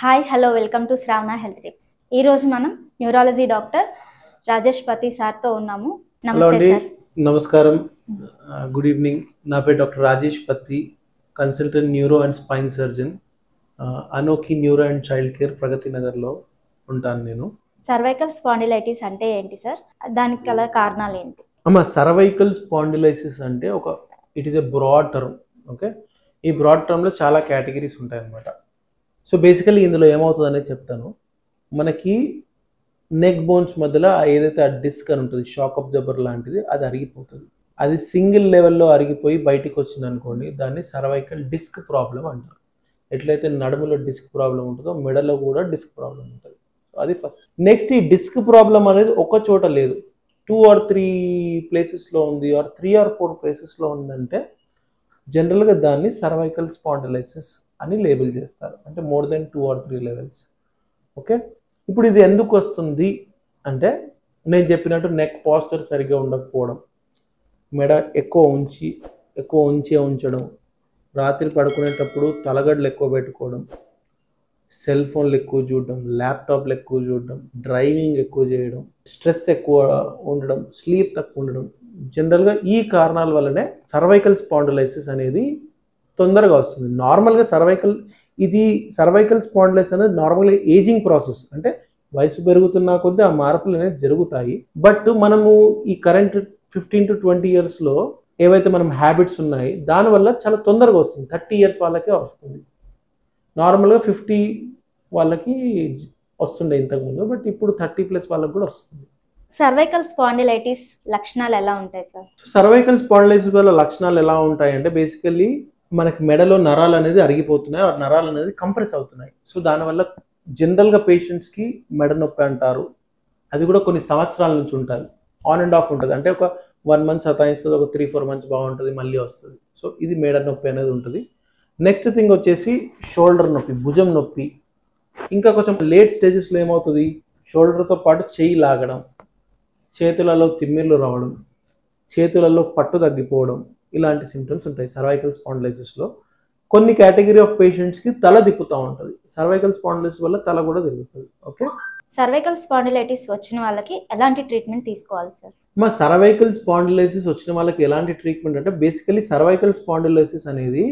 Hi hello welcome to Shravana health tips. ఈ రోజు మనం న్యూరాలజీ డాక్టర్ రాజేష్ పతి సార్తో ఉన్నాము. నమస్తే సార్. నమస్కారం. Good evening. నా పేరు doctor Rajesh Pati, consultant neuro and spine surgeon, Anokhi neuro and child care, ప్రగతి నగర్లో ఉంటాను నేను. సర్వైకల్ స్పాండిలైటిస్ అంటే ఏంటి సార్? దానికి గల కారణాలు ఏంటి? సర్వైకల్ స్పాండిలైసిస్ అంటే it is a broad term. Okay, ఈ బ్రాడ్ టర్మ్లో చాలా కేటగిరీస్ ఉంటాయి అన్నమాట. సో బేసికలీ ఇందులో ఏమవుతుంది అనేది చెప్తాను. మనకి నెక్ బోన్స్ మధ్యలో ఏదైతే ఆ డిస్క్ అని ఉంటుంది, షాక్ అబ్జర్బర్ లాంటిది, అది అరిగిపోతుంది. అది సింగిల్ లెవెల్లో అరిగిపోయి బయటికి వచ్చింది అనుకోండి, దాన్ని సర్వైకల్ డిస్క్ ప్రాబ్లం అంటారు. ఎట్లయితే నడుములో డిస్క్ ప్రాబ్లం ఉంటుందో మెడలో కూడా డిస్క్ ప్రాబ్లం ఉంటుంది. అది ఫస్ట్. నెక్స్ట్, ఈ డిస్క్ ప్రాబ్లం అనేది ఒక చోట లేదు, 2 or 3 ప్లేసెస్లో ఉంది, ఆర్ 3 or 4 ప్లేసెస్లో ఉందంటే జనరల్గా దాన్ని సర్వైకల్ స్పాండిలైసిస్ అని లేబుల్ చేస్తారు. అంటే more than 2 or 3 levels. Okay, ఇప్పుడు ఇది ఎందుకు వస్తుంది అంటే, నేను చెప్పినట్టు నెక్ పాస్చర్ సరిగ్గా ఉండకపోవడం, మెడ ఎక్కువ ఉంచడం, రాత్రి పడుకునేటప్పుడు తలగడ్డలు ఎక్కువ పెట్టుకోవడం, సెల్ ఫోన్లు ఎక్కువ చూడడం, ల్యాప్టాప్లు ఎక్కువ చూడడం, డ్రైవింగ్ ఎక్కువ చేయడం, స్ట్రెస్ ఎక్కువ ఉండడం, స్లీప్ తక్కువ ఉండడం, జనరల్గా ఈ కారణాల వల్లనే సర్వైకల్ స్పాండిలైసిస్ అనేది తొందరగా వస్తుంది. నార్మల్గా సర్వైకల్ స్పాండిలైసిస్ అనేది నార్మల్గా ఏజింగ్ ప్రాసెస్, అంటే వయసు పెరుగుతున్న కొద్దీ ఆ మార్పులు అనేది జరుగుతాయి. బట్ మనము ఈ కరెంట్ 15 to 20 ఇయర్స్లో ఏవైతే మనం హ్యాబిట్స్ ఉన్నాయి దానివల్ల చాలా తొందరగా వస్తుంది. 30 years వాళ్ళకే వస్తుంది. నార్మల్గా 50 వాళ్ళకి వస్తుండే ఇంతకుముందు, బట్ ఇప్పుడు 30+ వాళ్ళకి కూడా వస్తుంది. సర్వైకల్ స్పాండిలైటిస్ లక్షణాలు ఎలా ఉంటాయి సార్? సర్వైకల్ స్పాండిలైసిస్ వల్ల లక్షణాలు ఎలా ఉంటాయి అంటే, బేసికల్లీ మనకి మెడలో నరాలు అనేది అరిగిపోతున్నాయి, ఆ నరాలు అనేది కంప్రెస్ అవుతున్నాయి. సో దానివల్ల జనరల్గా పేషెంట్స్కి మెడ నొప్పి అంటారు. అది కూడా కొన్ని సంవత్సరాల నుంచి ఉంటుంది, ఆన్ అండ్ ఆఫ్ ఉంటుంది. అంటే ఒక 1 month సతాయిస్తుంది, ఒక 3-4 months బాగుంటుంది, మళ్ళీ వస్తుంది. సో ఇది మెడ నొప్పి అనేది ఉంటుంది. నెక్స్ట్ థింగ్ వచ్చేసి షోల్డర్ నొప్పి, భుజం నొప్పి. ఇంకా కొంచెం లేట్ స్టేజెస్లో ఏమవుతుంది, షోల్డర్తో పాటు చెయ్యి లాగడం, చేతులలో తిమ్మిర్లు రావడం, చేతులలో పట్టు తగ్గిపోవడం, ఇలాంటి సిమ్టమ్స్ ఉంటాయి సర్వైకల్ స్పాండిలైసిస్లో. కొన్ని కేటగిరీ ఆఫ్ పేషెంట్స్కి తల తిప్పుతూ ఉంటుంది. సర్వైకల్ స్పాండిలైసిస్ వల్ల తల కూడా తిరుగుతుంది. ఓకే, సర్వైకల్ స్పాండిలైటిస్ వచ్చిన వాళ్ళకి ఎలాంటి ట్రీట్మెంట్ తీసుకోవాలి సార్? సర్వైకల్ స్పాండిలైసిస్ వచ్చిన వాళ్ళకి ఎలాంటి ట్రీట్మెంట్ అంటే, బేసికలీ సర్వైకల్ స్పాండిలైసిస్ అనేది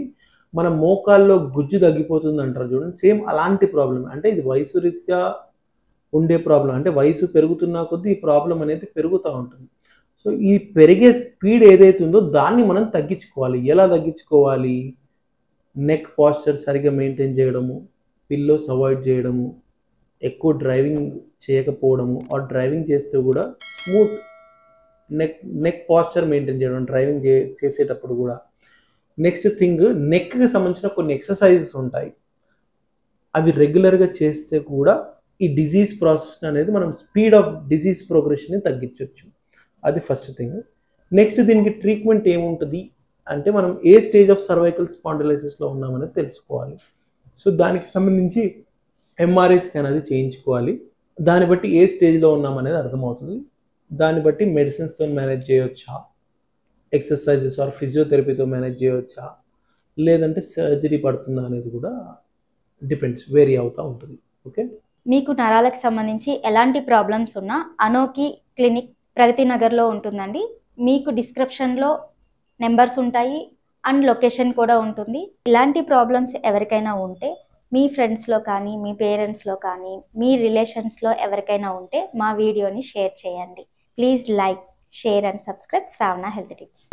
మన మోకాల్లో గుజ్జు తగ్గిపోతుంది అంటారు చూడండి, సేమ్ అలాంటి ప్రాబ్లం. అంటే ఇది వయసు రీత్యా ఉండే ప్రాబ్లం. అంటే వయసు పెరుగుతున్న కొద్దీ ఈ ప్రాబ్లం అనేది పెరుగుతూ ఉంటుంది. సో ఈ పెరిగే స్పీడ్ ఏదైతే ఉందో దాన్ని మనం తగ్గించుకోవాలి. ఎలా తగ్గించుకోవాలి? నెక్ పాస్చర్ సరిగ్గా మెయింటైన్ చేయడము, పిల్లోస్ అవాయిడ్ చేయడము, ఎక్కువ డ్రైవింగ్ చేయకపోవడము, ఆ డ్రైవింగ్ చేస్తే కూడా స్మూత్ నెక్ పాస్చర్ మెయింటైన్ చేయడం డ్రైవింగ్ చేసేటప్పుడు కూడా. నెక్స్ట్ థింగ్, నెక్కి సంబంధించిన కొన్ని ఎక్సర్సైజెస్ ఉంటాయి, అవి రెగ్యులర్గా చేస్తే కూడా ఈ డిజీజ్ ప్రాసెస్ అనేది మనం స్పీడ్ ఆఫ్ డిజీజ్ ప్రోగ్రెషన్ని తగ్గించవచ్చు. అది ఫస్ట్ థింగ్. నెక్స్ట్, దీనికి ట్రీట్మెంట్ ఏముంటుంది అంటే, మనం ఏ స్టేజ్ ఆఫ్ సర్వైకల్ స్పాండిలైసిస్లో ఉన్నామనేది తెలుసుకోవాలి. సో దానికి సంబంధించి MRI స్కాన్ అది చేయించుకోవాలి. దాన్ని బట్టి ఏ స్టేజ్లో ఉన్నామనేది అర్థమవుతుంది. దాన్ని బట్టి మెడిసిన్స్తో మేనేజ్ చేయవచ్చా, ఎక్సర్సైజెస్ ఆర్ ఫిజియోథెరపీతో మేనేజ్ చేయవచ్చా, లేదంటే సర్జరీ పడుతుందా అనేది కూడా డిపెండ్స్, వేరీ అవుతూ ఉంటుంది. ఓకే, మీకు నరాలకు సంబంధించి ఎలాంటి ప్రాబ్లమ్స్ ఉన్నా అనోఖి క్లినిక్ ప్రగతి నగర్లో ఉంటుందండి. మీకు డిస్క్రిప్షన్లో నెంబర్స్ ఉంటాయి అండ్ లొకేషన్ కూడా ఉంటుంది. ఇలాంటి ప్రాబ్లమ్స్ ఎవరికైనా ఉంటే మీ ఫ్రెండ్స్లో కానీ, మీ పేరెంట్స్లో కానీ, మీ రిలేషన్స్లో ఎవరికైనా ఉంటే మా వీడియోని షేర్ చేయండి. Please like, share and subscribe Shravana health tips.